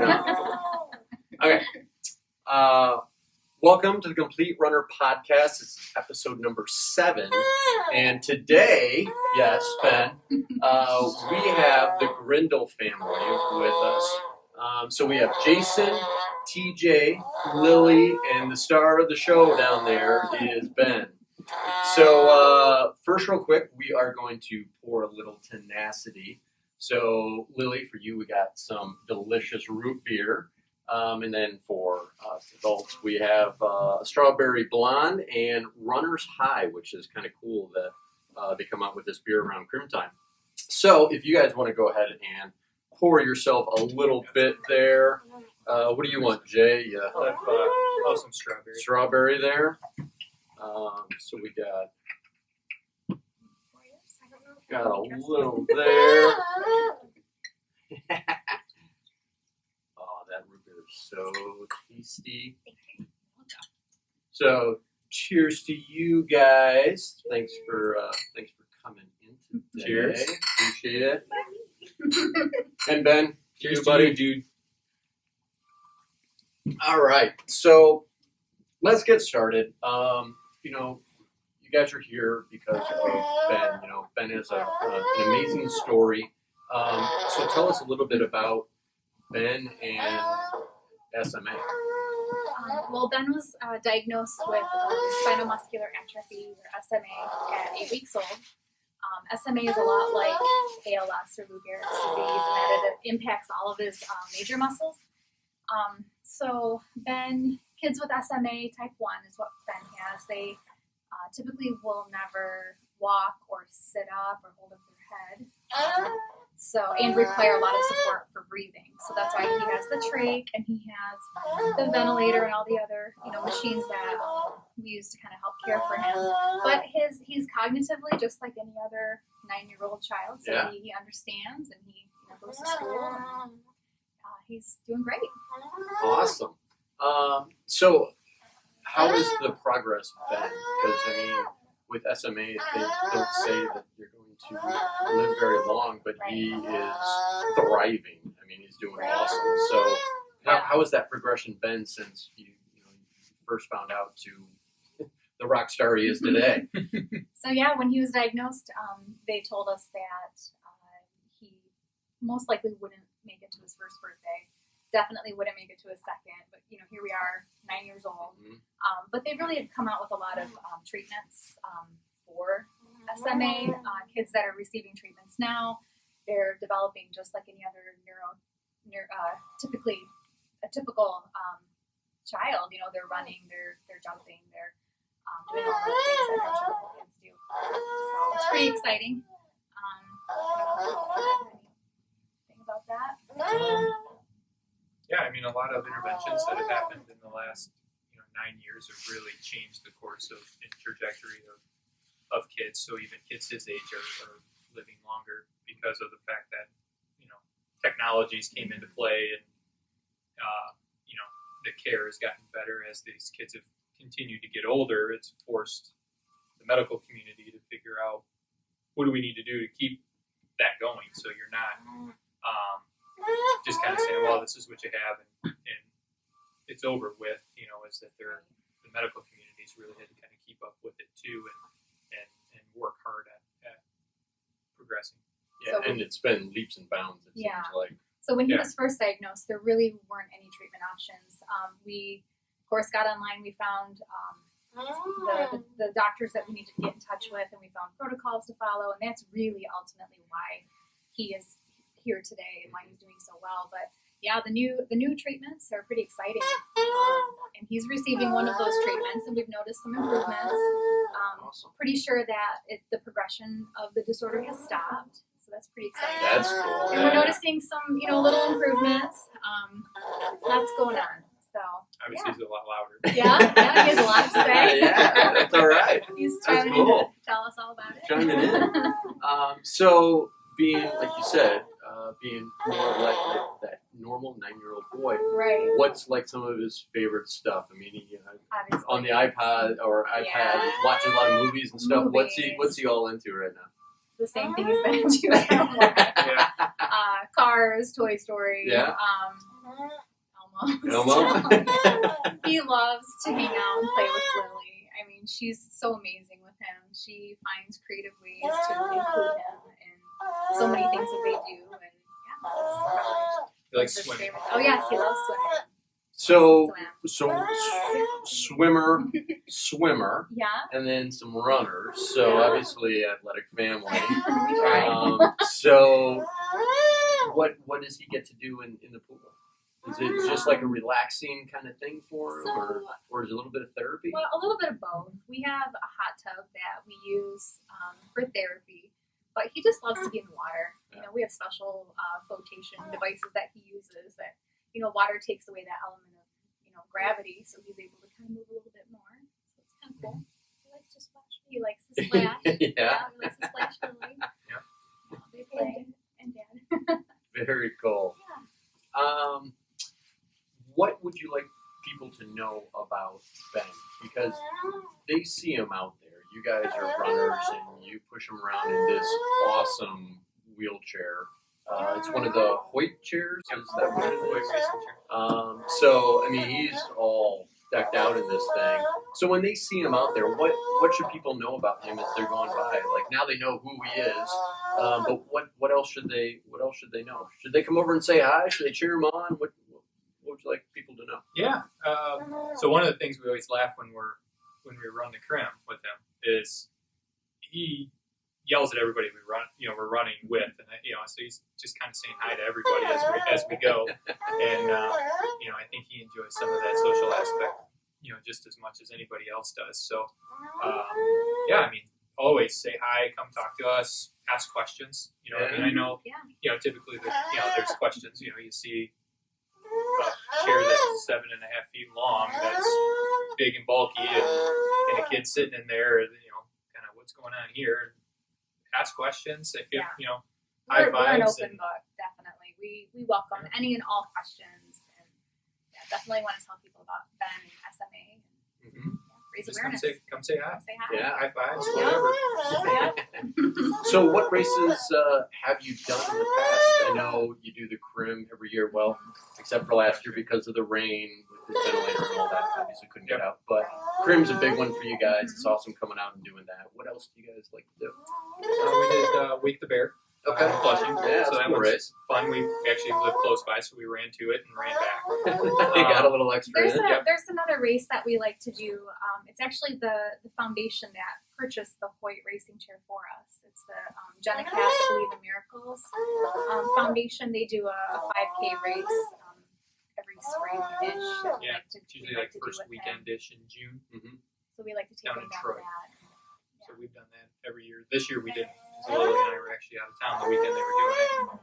Right on. Okay. Welcome to the Complete Runner Podcast. It's episode number 7. And today, yes, Ben, we have the Grindle family with us. So we have Jason, TJ, Lily, and the star of the show down there is Ben. So first, real quick, we are going to pour a little tenacity. So Lily, for you, we got some delicious root beer. And then for us adults, we have Strawberry Blonde and Runner's High, which is kind of cool that they come out with this beer around Crim time. So if you guys want to go ahead and pour yourself a little bit there. What do you want, Jay? I'll have some strawberry. Strawberry there. So we got a little there. That root beer is so tasty. So, cheers to you guys. Thanks for coming in today. Cheers. Appreciate it. And Ben, Cheers you, buddy, dude. All right, so let's get started. You guys are here because of Ben. Ben has an amazing story. So tell us a little bit about Ben and SMA. Well, Ben was diagnosed with spinal muscular atrophy, or SMA, at 8 weeks old. SMA is a lot like ALS or Lou Gehrig's disease in that it impacts all of his major muscles. So kids with SMA type 1 is what Ben has. They typically will never walk or sit up or hold up their head. And require a lot of support for breathing. So that's why he has the trach and he has the ventilator and all the other, machines that we use to kind of help care for him. But he's cognitively just like any other 9-year-old child. So yeah. he understands and he goes to school. And, he's doing great. Awesome. So how is the progress been? Because with SMA, they don't say that you're going to live very long, but he is thriving. He's doing awesome. So how has that progression been since you first found out to the rock star he is today? So when he was diagnosed, they told us that he most likely wouldn't make it to his first birthday. Definitely wouldn't make it to his second, but here we are, 9 years old. Mm-hmm. But they really have come out with a lot of treatments for SMA. Kids that are receiving treatments now, they're developing just like any other typical child. They're running, they're jumping, they're doing all the things that neurotypical kids do. So it's pretty exciting. Anything about that? Yeah, a lot of interventions that have happened in the last 9 years have really changed the course and trajectory of kids. So even kids his age are living longer because of the fact that technologies came into play and the care has gotten better as these kids have continued to get older. It's forced the medical community to figure out what do we need to do to keep that going, so you're not just kind of saying, well, this is what you have and it's over with. Is that the medical communities really had to kind of keep up with it too and work hard at progressing. Yeah, and it's been leaps and bounds, it seems like. So when he was first diagnosed, there really weren't any treatment options. We, of course, got online. We found the doctors that we needed to get in touch with, and we found protocols to follow, and that's really ultimately why he is here today and why he's doing so well. But the new treatments are pretty exciting, and he's receiving one of those treatments, and we've noticed some improvements. Awesome. Pretty sure that the progression of the disorder has stopped. That's pretty exciting. That's cool. And we're noticing some, little improvements. Lots going on. So obviously he's a lot louder. Yeah, he has a lot to say. Yeah, that's all right. He's trying to tell us all about it. Chiming in. So being, like you said, being more like that normal 9-year-old boy. Right. What's like some of his favorite stuff? On the iPod or iPad, watching a lot of movies and stuff. What's he all into right now? The same thing he's been into. Cars, Toy Story. Yeah. Elmo. Elmo? He loves to hang out and play with Lily. I mean, she's so amazing with him. She finds creative ways to include him in so many things that they do. And yeah, that's probably He likes his swimming. favorite. Oh, yes, he loves swimming. So, Swim. swimmer, Yeah. and then some runners. So Yeah. obviously athletic family. We try. So what does he get to do in the pool? Is it just like a relaxing kind of thing for him, or is it a little bit of therapy? Well, a little bit of both. We have a hot tub that we use for therapy, but he just loves to be in the water. You know, we have special flotation devices that he uses that, you know, water takes away that element of, you know, gravity, so he's able to kind of move a little bit more. So it's kind of cool. He likes to splash. He likes to splash. Yeah. He likes to splash Lily. Yeah. They play. And Dad. Very cool. Yeah. What would you like people to know about Ben? Because they see him out there. You guys are runners, and you push him around in this awesome wheelchair. It's one of the Hoyt chairs. Is that what it Hoyt is? racing chair. So, I mean, he's all decked out in this thing. So when they see him out there, what should people know about him as they're going by? Like, now they know who he is, but what else should they know? Should they come over and say hi? Should they cheer him on? What would you like people to know? Yeah. So one of the things we always laugh when we run the Crim with him is he yells at everybody we're running with, and so he's just kind of saying hi to everybody as we go, and I think he enjoys some of that social aspect, just as much as anybody else does. So I mean, always say hi, come talk to us, ask questions. I mean, I know, typically there's questions. You see a chair that's 7.5 feet long, that's big and bulky, and a kid sitting in there, kind of what's going on here. Ask questions, high We're an fives. open book, definitely. We welcome any and all questions, and definitely want to tell people about Ben and SMA. Mm-hmm. Raise Just awareness. come say hi. Come say hi. Yeah. High fives, Yeah. whatever. So what races have you done in the past? I know you do the Crim every year, well, except for last year because of the rain with the ventilator and all that, obviously couldn't get out. But Crim's a big one for you guys. It's awesome coming out and doing that. What else do you guys like to do? We did Wake the Bear. Okay. Flushing. Yeah, so that cool was race. fun. We actually lived close by, so we ran to it and ran back. You got a little extra in. There's another race that we like to do. It's actually the foundation that purchased the Hoyt racing chair for us. It's the Jenna Cass Believe in Miracles Foundation. They do a 5K race every spring-ish. that we Yeah, like to- it's we usually like like to do first with weekend-ish in June. Mm-hmm. So we like to take down them in down Troy. that. So we've done that every year. This year we did. Lily and I were actually out of town the weekend they were doing it,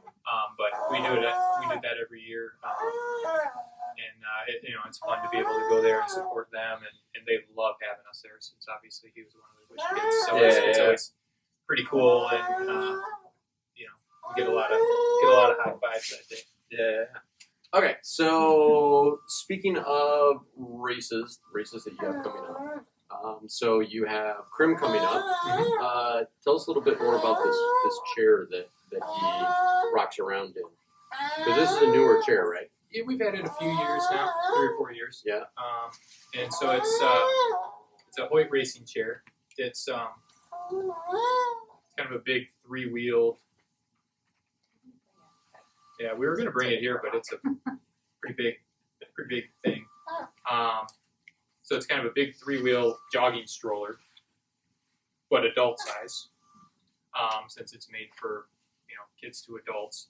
but we do that every year, and it's fun to be able to go there and support them, and they love having us there since obviously he was one of their wish kids. So it's always pretty cool, and we get a lot of high fives that day. Yeah. Okay, so speaking of races that you have coming up. So you have Crim coming up. Mm-hmm. Tell us a little bit more about this chair that he rocks around in. Because this is a newer chair, right? Yeah, we've had it a few years now, 3 or 4 years. Yeah. And so it's a Hoyt racing chair. It's kind of a big 3-wheel. Yeah, we were going to bring it here, but it's a pretty big thing. So it's kind of a big 3-wheel jogging stroller, but adult size, since it's made for kids to adults.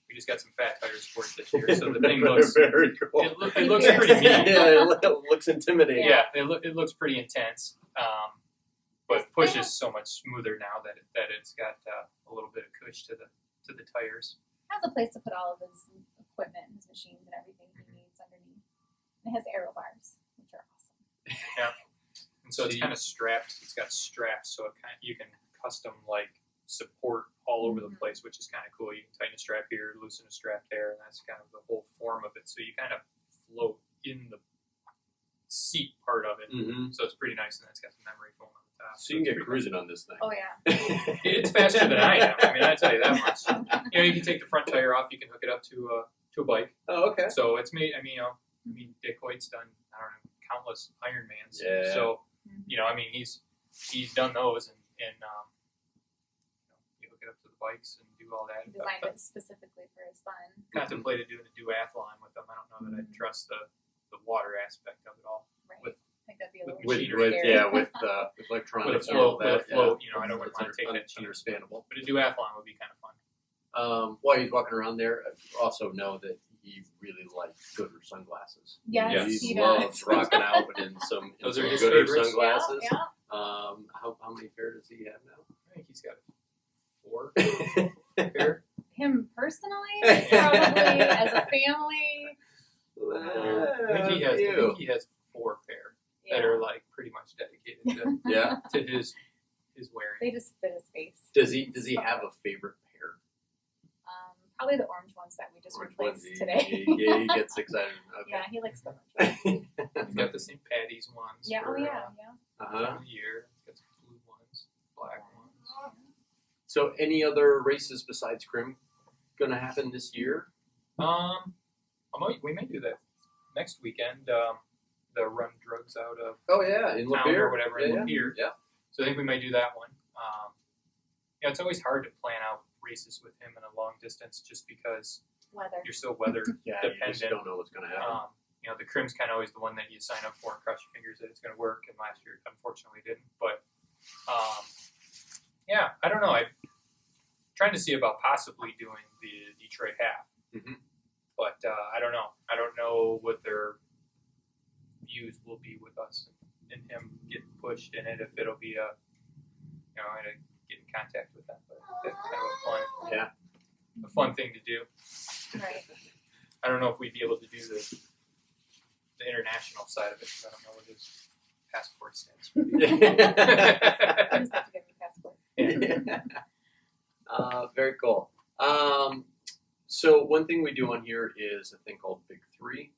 We just got some fat tires for it this year, so the thing looks very cool. It looks pretty mean. Yeah, it looks intimidating. Yeah, it looks pretty intense, but it pushes so much smoother now that it's got a little bit of cush to the tires. Has a place to put all of his equipment, his machines, and everything he needs underneath. It has aero bars, which are awesome. Yeah, and so it's kind of strapped. It's got straps, so you can custom support all over the place, which is kind of cool. You can tighten a strap here, loosen a strap there, and that's kind of the whole form of it. So you kind of float in the seat part of it. Mm-hmm. So it's pretty nice, and it's got some memory foam on the top. So you can get cruising on this thing. Oh yeah. It's faster than I am. I mean, I tell you that much. You can take the front tire off. You can hook it up to to a bike. Oh, okay. So it's made. Dick Hoyt's done countless Ironmans. Yeah. So he's done those and you hook it up to the bikes and do all that. He designed it specifically for his son. Contemplated doing a duathlon with them. I don't know that I trust the water aspect of it all. Right. With- I think that'd be a little with cheater with scary. with electronics With a float, and all that. I don't want to take that chance. Understandable. But a duathlon would be kind of fun. While he's walking around there, also know that he really likes Gooder sunglasses. Yes, he he loves does. rocking out in some Those are his Gooder favorites. sunglasses. Yeah. How many pair does he have now? I think he's got 4 pair. Him personally, probably as a family. I think he has 4 pair that are like pretty much dedicated to his wearing. They just fit his face. Does he have a favorite pair? Probably the orange ones that we just Orange replaced ones, today. he gets excited. Okay. Yeah, he likes the orange ones. He's got the St. Patty's ones. Yeah, for, yeah. time of the year. He's got some blue ones, black ones. So, any other races besides Crim going to happen this year? We may do that next weekend. The Run Drugs out of Oh yeah, in town Lapeer or whatever in Lapeer. Yeah. So I think we might do that one. It's always hard to plan out races with him in a long distance just because Weather. you're so weather Yeah, dependent. you just don't know what's going to happen. The Crim's kind of always the one that you sign up for and cross your fingers that it's going to work. And last year, it unfortunately, didn't. But I don't know. I'm trying to see about possibly doing the Detroit half. Mhm. But I don't know. I don't know what their views will be with us and him getting pushed in it. If it'll be I'm gonna get in contact with them. But that's kind of a fun thing to do. Right. I don't know if we'd be able to do the international side of it because I don't know what his passport stands for. I just have to get my passport. Very cool. So one thing we do on here is a thing called Big Three.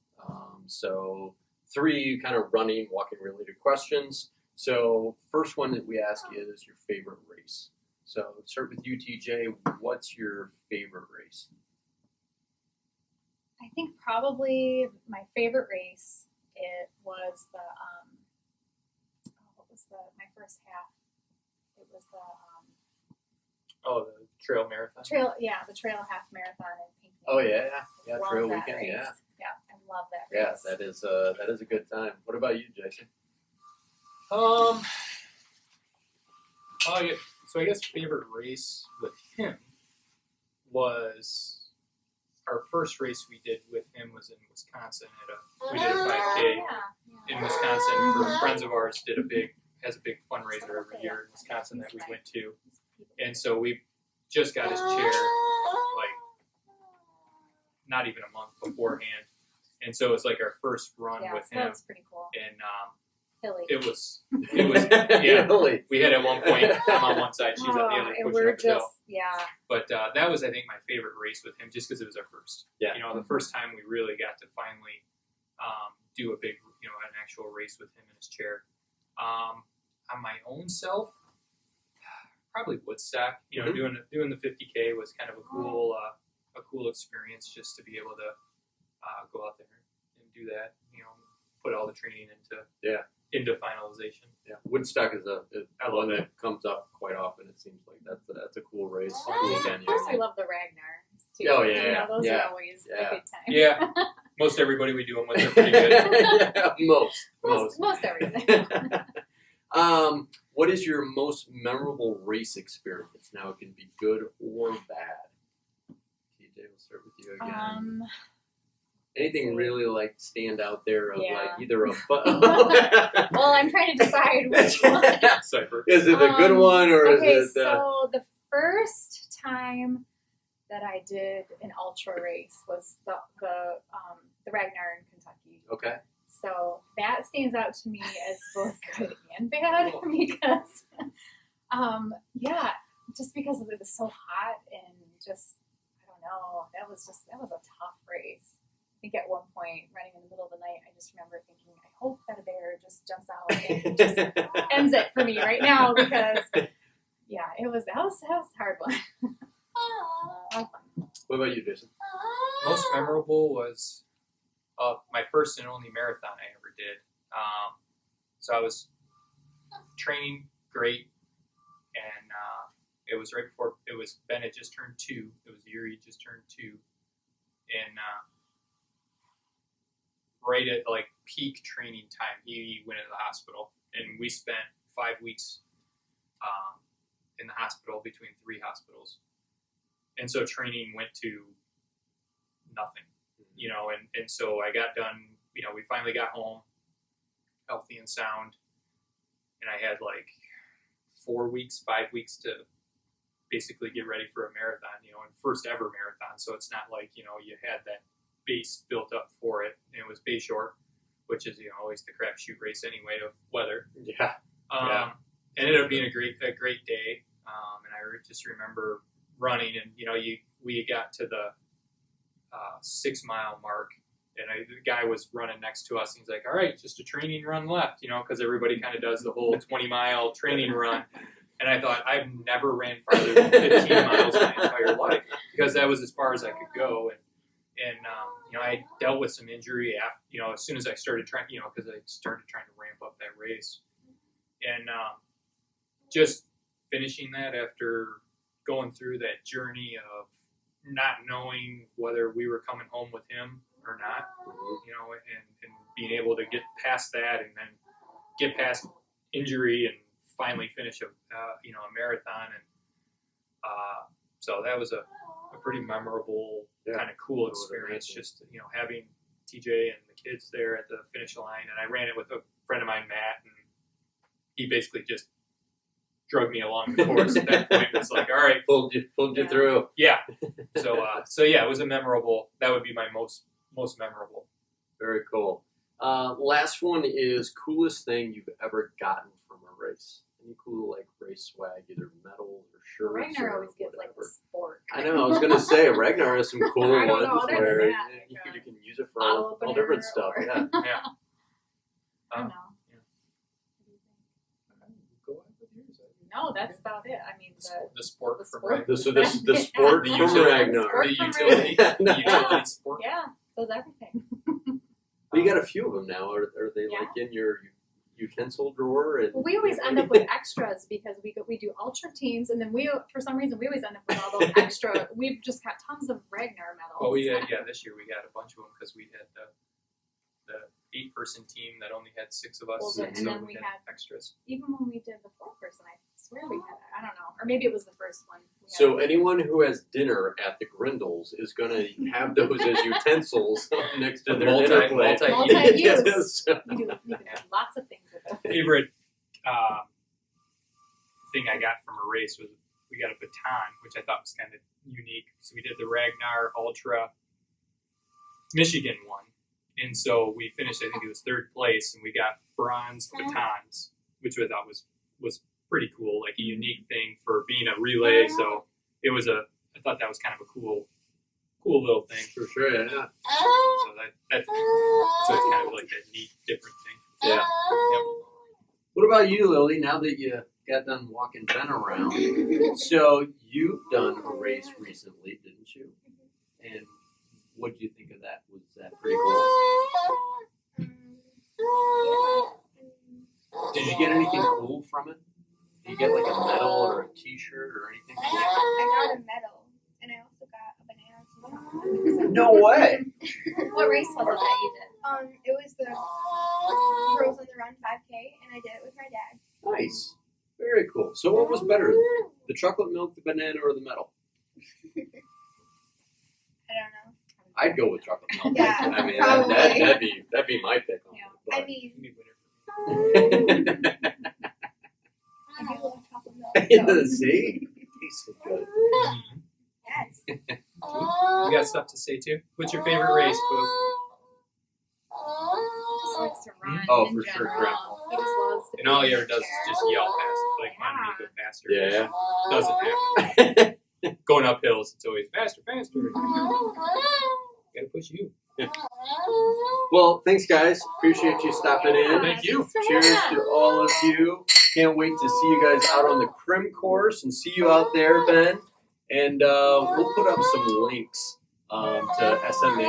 So 3 kind of running, walking related questions. So first one that we ask is your favorite race. So let's start with you, TJ. What's your favorite race? I think probably my favorite race, it was the, my first half. It was the, The trail marathon. the trail half marathon in Pinckney. Oh yeah, Love trail that weekend. race. Yeah, I love that yeah, race. that is a good time. What about you, Jason? So I guess favorite race with him was our first race we did with him was in Wisconsin we did a 5K in Wisconsin for friends of ours. Has a big fundraiser every year in Wisconsin that we went to, and so we just got his chair like not even a month beforehand, and so it's like our first run with so him, that's pretty cool. and Hilly. it was yeah. Really? We had at one point I'm on one side, she's on the other, and pushing we're up the hill. just, But that was, I think, my favorite race with him, just because it was our first. Yeah. The first time we really got to finally do a big, an actual race with him in his chair. On my own self, probably Woodstock. Doing the 50K was kind of a cool experience, just to be able to go out there and do that. Put all the training into finalization. Yeah, Woodstock is a one that comes up quite often. It seems like that's a cool race. Cool Of venue. course, I love the Ragnars too. Oh, yeah, those yeah, are always a yeah. good time. Yeah. Most everybody we do them with are pretty good. Yeah, most everything. What is your most memorable race experience? Now it can be good or bad. TJ, we'll start with you again. Anything really like stand out there of like either a fun? Well, I'm trying to decide which one. Cypher. Is it a good one or okay, is it? So the first time that I did an ultra race was the Ragnar in Kentucky. Okay. So that stands out to me as both good and bad because, just because it was so hot and just, I don't know, that was a tough race. I think at one point, running in the middle of the night, I just remember thinking, I hope that a bear just jumps out and just ends it for me right now because, that was a hard one. What about you, Jason? Most memorable was my first and only marathon I ever did. So I was training great, and it was right before Ben had just turned 2. It was the year he just turned 2, and right at like peak training time, he went into the hospital, and we spent 5 weeks in the hospital between 3 hospitals, and so training went to nothing, and so I got done. We finally got home, healthy and sound, and I had like 4 weeks, 5 weeks to basically get ready for a marathon, and first ever marathon. So it's not like, you had that base built up for it. And it was Bayshore, which is, always the crapshoot race anyway of weather. Yeah. It ended up being a great day. And I just remember running, and, we got to the 6 mile mark, and the guy was running next to us, and he's like, all right, just a training run left, because everybody kind of does the whole 20-mile training run. And I thought, I've never ran farther than 15 miles my entire life, because that was as far as I could go. And I dealt with some injury after, as soon as I started trying, because I started trying to ramp up that race. And just finishing that after going through that journey of not knowing whether we were coming home with him or not, and being able to get past that and then get past injury and finally finish a marathon. And so that was a pretty memorable, kind of cool experience, just, having TJ and the kids there at the finish line. And I ran it with a friend of mine, Matt, and he basically just drug me along the course at that point. It's like, all right, pulled you through. Yeah. So yeah, it was that would be my most memorable. Very cool. Last one is coolest thing you've ever gotten from a race. Any cool race swag, either medals or shirts Ragnar or always gives whatever. the sport. I know. I was gonna say Ragnar has some cool I don't know, ones other where than that, you can use it for bottle all opener different stuff. or- Yeah. Yeah. I don't know. No, that's about it. I mean, The sport the from sport. Ragnar. So the sport The from utility. Ragnar. The Sport from utility. Ragnar. The utility sport. Yeah, does everything. But you got a few of them now. Are they Yeah. in your utensil drawer? And Well, we always end up with extras because we do ultra teams, and then for some reason we always end up with all those extra. We've just got tons of Ragnar medals. Oh yeah. This year we got a bunch of them because we had the 8-person team that only had 6 of us, Well, and so then we we had had- extras. Even when we did the 4-person, I swear we had. I don't know, or maybe it was the first one. So anyone who has dinner at the Grindles is going to have those as utensils next to their dinner plate. Multi-use. Yes. You can do lots of things with it. Favorite thing I got from a race was we got a baton, which I thought was kind of unique. So we did the Ragnar Ultra Michigan one, and so we finished. I think it was 3rd place, and we got bronze batons, which I thought was pretty cool, like a unique thing for being a relay. So it was I thought that was kind of a cool little thing. For sure, yeah. So that's so it's kind of like that neat, different thing. Yeah. Yep. What about you, Lily, now that you got done walking Ben around? So you've done a race recently, didn't you? And what did you think of that? Was that pretty cool? Did you get anything cool from it? Did you get like a medal or a t-shirt or anything? I got a medal, and I also got a banana and some chocolate. No way! What race was it that you did? It was the Girls on the Run 5K, and I did it with my dad. Nice. Very cool. So what was better? The chocolate milk, the banana, or the medal? I don't know. I'd go with chocolate milk. Yeah, I mean, probably. that'd be my pick on I it. mean, You winner. But- I do love chocolate milk. So. See? Tastes so good. Yes. You got stuff to say too? What's your favorite race, Boo? Just likes to run. Oh, in for sure, general. Crim. He just loves to. And all he ever does is just yell fast, like wanting me to go faster. Yeah. Doesn't happen. Going up hills, it's always faster. Gotta push you. Well, thanks, guys. Appreciate you stopping in. Thank you. Thanks for Cheers having to us. all of you. Can't wait to see you guys out on the Crim course and see you out there, Ben. And we'll put up some links to SMA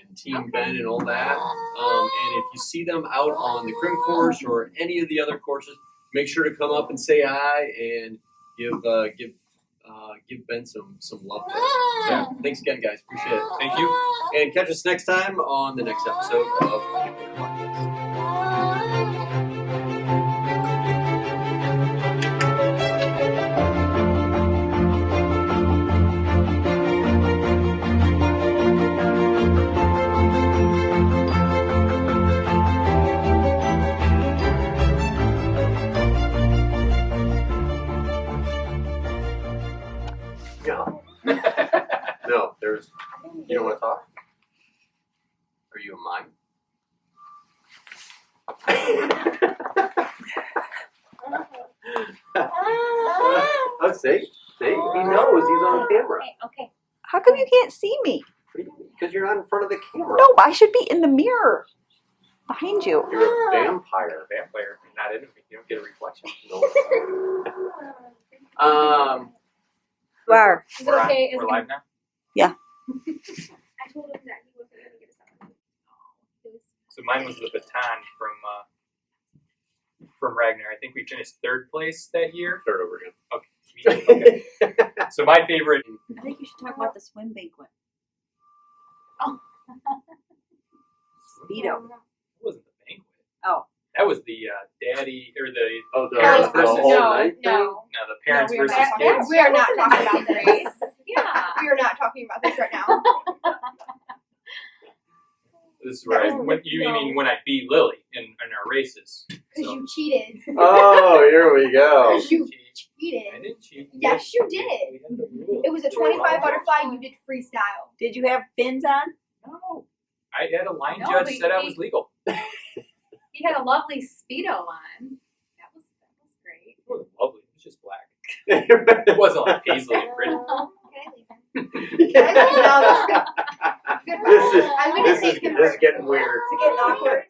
and Team Ben and all that. And if you see them out on the Crim course or any of the other courses, make sure to come up and say hi and give Ben some love. There. So, yeah, thanks again, guys. Appreciate it. Thank you. And catch us next time on the next episode of No. No, there's. You don't want to talk? Are you a mime? Oh, see? He knows he's on camera. Okay. How come you can't see me? Because you're not in front of the camera. No, I should be in the mirror behind you. You're a vampire. Vampire, not enemy. You don't get a reflection. You are. Is it okay? We're live now. I told him that he wasn't going to get a second. So mine was the baton from Ragnar. I think we finished third place that year. Start over again. Okay. So my favorite. I think you should talk about the swim banquet. Oh. Speedo. That wasn't the banquet. Oh. That was the daddy or the The versus whole night thing? no the parents No, we are versus not kids. We are not talking about this. Yeah. We are not talking about this right now. This is right. When, you mean when I beat Lily in our races? Because So, you cheated. Oh, here we go. You I cheated. didn't cheat. Yes, you did. We had the rule. It was a 25 butterfly. You did freestyle. Did you have fins on? No. I had a line No, judge but said I he- was legal. He had a lovely Speedo on. That was great. It wasn't lovely. It was just black. It wasn't like paisley and pretty. Can I leave him? Can I leave now? Goodbye. I'm gonna This take him is first. getting weird. It's getting awkward.